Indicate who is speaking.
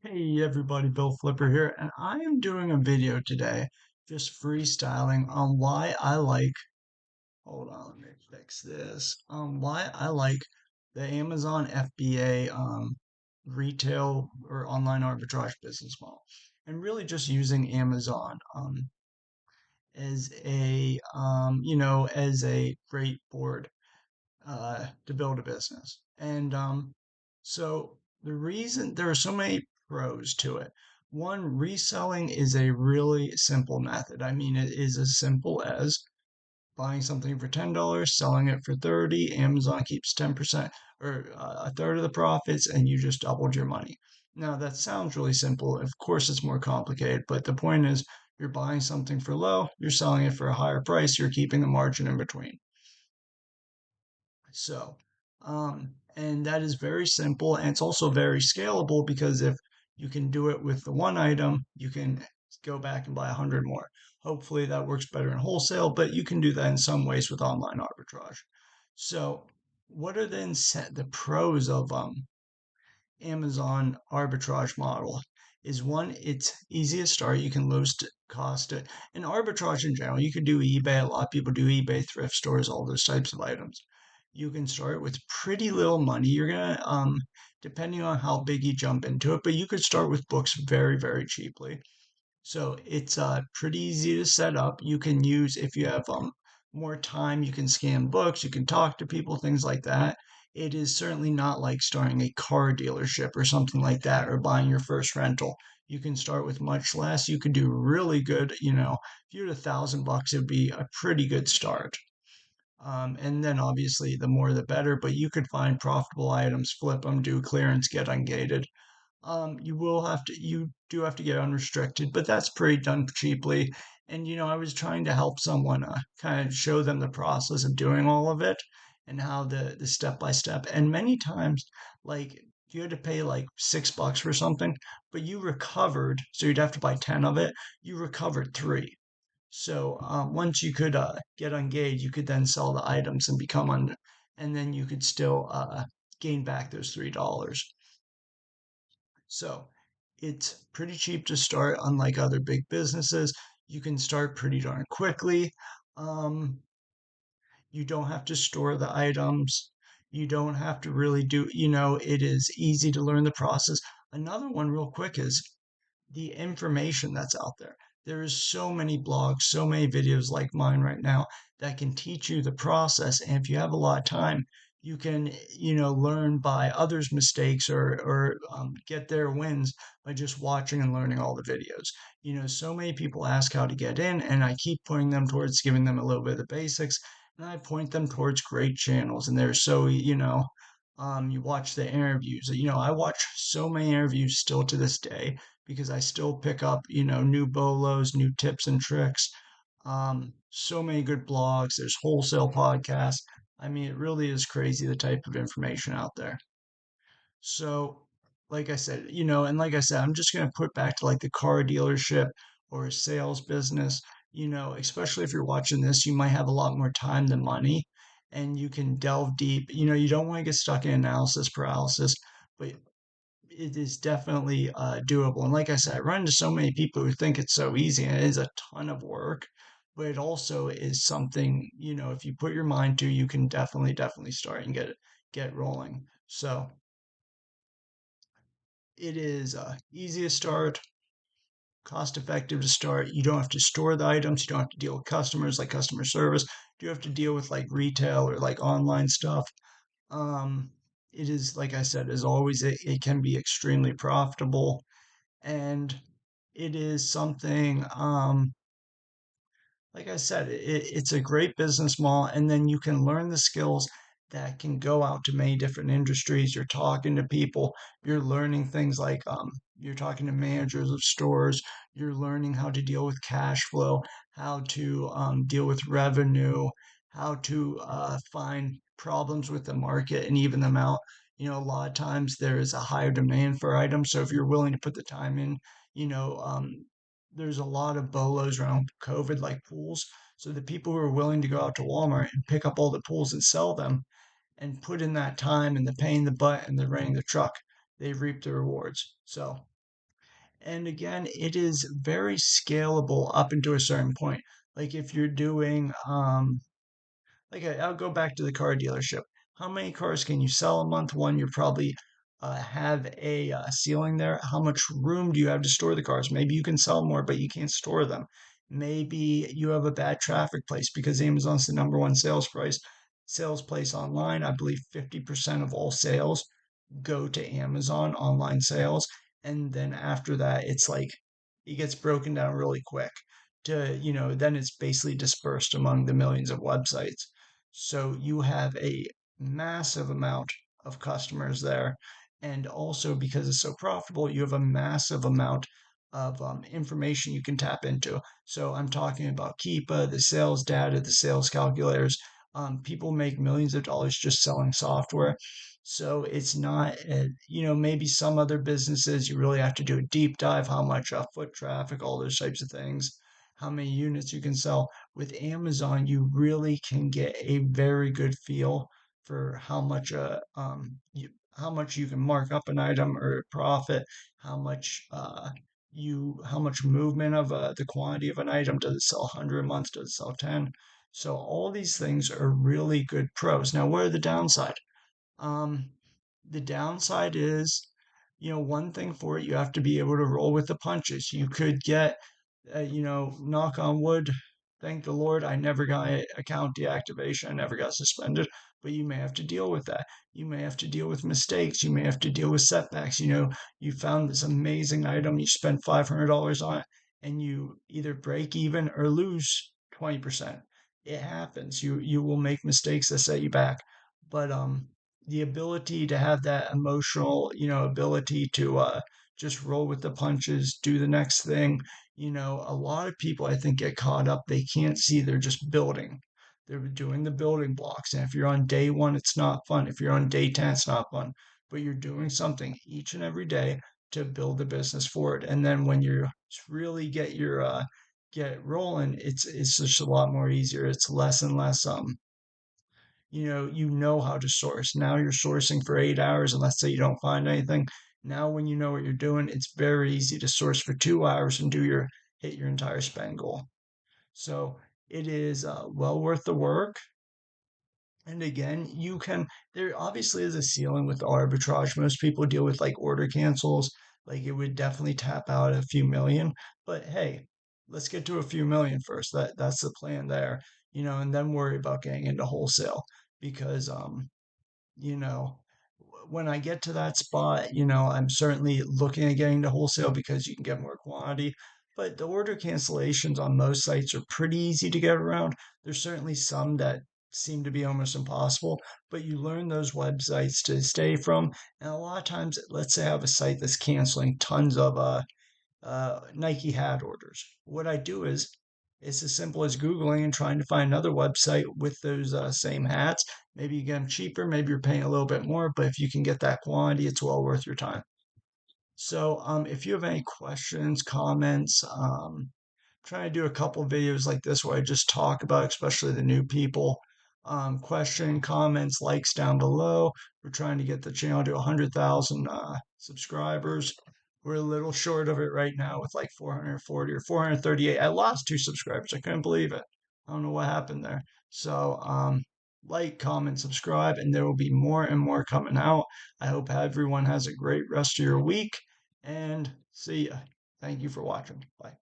Speaker 1: Hey everybody, Bill Flipper here, and I am doing a video today just freestyling on why I like, hold on, let me fix this, why I like the Amazon FBA retail or online arbitrage business model, and really just using Amazon as a great board to build a business. And so the reason there are so many pros to it. One, reselling is a really simple method. I mean, it is as simple as buying something for $10, selling it for 30. Amazon keeps 10% or a third of the profits, and you just doubled your money. Now, that sounds really simple. Of course, it's more complicated, but the point is you're buying something for low, you're selling it for a higher price, you're keeping the margin in between. So, and that is very simple, and it's also very scalable because if you can do it with the one item, you can go back and buy 100 more. Hopefully that works better in wholesale, but you can do that in some ways with online arbitrage. So, what are then the pros of Amazon arbitrage model? Is one, it's easy to start. You can lowest cost it. And arbitrage in general, you could do eBay. A lot of people do eBay, thrift stores, all those types of items. You can start with pretty little money. You're gonna, depending on how big you jump into it, but you could start with books very, very cheaply. So it's pretty easy to set up. You can use, if you have more time, you can scan books, you can talk to people, things like that. It is certainly not like starting a car dealership or something like that, or buying your first rental. You can start with much less. You could do really good, if you had $1,000, it would be a pretty good start. And then obviously the more the better, but you could find profitable items, flip them, do clearance, get ungated. You do have to get unrestricted, but that's pretty done cheaply. And I was trying to help someone kind of show them the process of doing all of it and how the step by step. And many times, like you had to pay like $6 for something, but you recovered, so you'd have to buy 10 of it. You recovered three. So once you could get ungaged, you could then sell the items and and then you could still gain back those $3. So it's pretty cheap to start, unlike other big businesses. You can start pretty darn quickly. Um, you don't have to store the items. You don't have to really it is easy to learn the process. Another one, real quick, is the information that's out there. There is so many blogs, so many videos like mine right now that can teach you the process. And if you have a lot of time, you can, learn by others' mistakes or get their wins by just watching and learning all the videos. So many people ask how to get in, and I keep pointing them towards giving them a little bit of the basics, and I point them towards great channels. And they're so, you watch the interviews. I watch so many interviews still to this day because I still pick up, new bolos, new tips and tricks. So many good blogs. There's wholesale podcasts. I mean, it really is crazy the type of information out there. So, like I said, and like I said, I'm just going to put back to like the car dealership or a sales business. Especially if you're watching this, you might have a lot more time than money and you can delve deep. You don't want to get stuck in analysis paralysis, but it is definitely doable. And like I said, I run into so many people who think it's so easy, and it is a ton of work. But it also is something, if you put your mind to, you can definitely start and get rolling. So it is easy to start, cost effective to start. You don't have to store the items. You don't have to deal with customers like customer service. You have to deal with like retail or like online stuff. Um, it is, like I said, as always, it can be extremely profitable, and it is something like I said, it's a great business model, and then you can learn the skills that can go out to many different industries. You're talking to people, you're learning things like you're talking to managers of stores, you're learning how to deal with cash flow, how to deal with revenue, how to find problems with the market and even them out. A lot of times there is a higher demand for items, so if you're willing to put the time in, you know, um, there's a lot of bolos around COVID, like pools. So the people who are willing to go out to Walmart and pick up all the pools and sell them and put in that time and the pain, the butt, and the running the truck, they reap the rewards. So And again, it is very scalable up into a certain point. Like if you're doing, I'll go back to the car dealership. How many cars can you sell a month? One, you probably have a ceiling there. How much room do you have to store the cars? Maybe you can sell more, but you can't store them. Maybe you have a bad traffic place because Amazon's the number one sales place online. I believe 50% of all sales go to Amazon online sales. And then after that, it's like it gets broken down really quick then it's basically dispersed among the millions of websites. So you have a massive amount of customers there. And also because it's so profitable, you have a massive amount of information you can tap into. So I'm talking about Keepa, the sales data, the sales calculators. People make millions of dollars just selling software. So it's not, maybe some other businesses, you really have to do a deep dive, how much foot traffic, all those types of things, how many units you can sell. With Amazon, you really can get a very good feel for how much you can mark up an item or profit, how much how much movement of the quantity of an item. Does it sell 100 a month? Does it sell 10? So all these things are really good pros. Now, what are the downside? Um, the downside is, one thing for it, you have to be able to roll with the punches. You could get, knock on wood, thank the Lord, I never got account deactivation, I never got suspended, but you may have to deal with that. You may have to deal with mistakes. You may have to deal with setbacks. You found this amazing item, you spent $500 on it, and you either break even or lose 20%. It happens. You will make mistakes that set you back. But the ability to have that emotional, ability to just roll with the punches, do the next thing. A lot of people I think get caught up. They can't see they're just building. They're doing the building blocks. And if you're on day one, it's not fun. If you're on day 10, it's not fun. But you're doing something each and every day to build the business forward. And then when you really get it rolling, it's just a lot more easier. It's less and less you know how to source. Now you're sourcing for 8 hours, and let's say you don't find anything. Now, when you know what you're doing, it's very easy to source for 2 hours and hit your entire spend goal. So it is well worth the work. And again, there obviously is a ceiling with arbitrage. Most people deal with like order cancels, like it would definitely tap out a few million. But hey, let's get to a few million first. That's the plan there, and then worry about getting into wholesale because you know, when I get to that spot, I'm certainly looking at getting to wholesale because you can get more quantity. But the order cancellations on most sites are pretty easy to get around. There's certainly some that seem to be almost impossible, but you learn those websites to stay from. And a lot of times, let's say I have a site that's canceling tons of Nike hat orders. What I do is it's as simple as Googling and trying to find another website with those same hats. Maybe you get them cheaper, maybe you're paying a little bit more, but if you can get that quantity, it's well worth your time. So, if you have any questions, comments, trying to do a couple videos like this where I just talk about, especially the new people. Comments, likes down below. We're trying to get the channel to 100,000 subscribers. We're a little short of it right now with like 440 or 438. I lost 2 subscribers. I couldn't believe it. I don't know what happened there. So, like, comment, subscribe, and there will be more and more coming out. I hope everyone has a great rest of your week and see ya. Thank you for watching. Bye.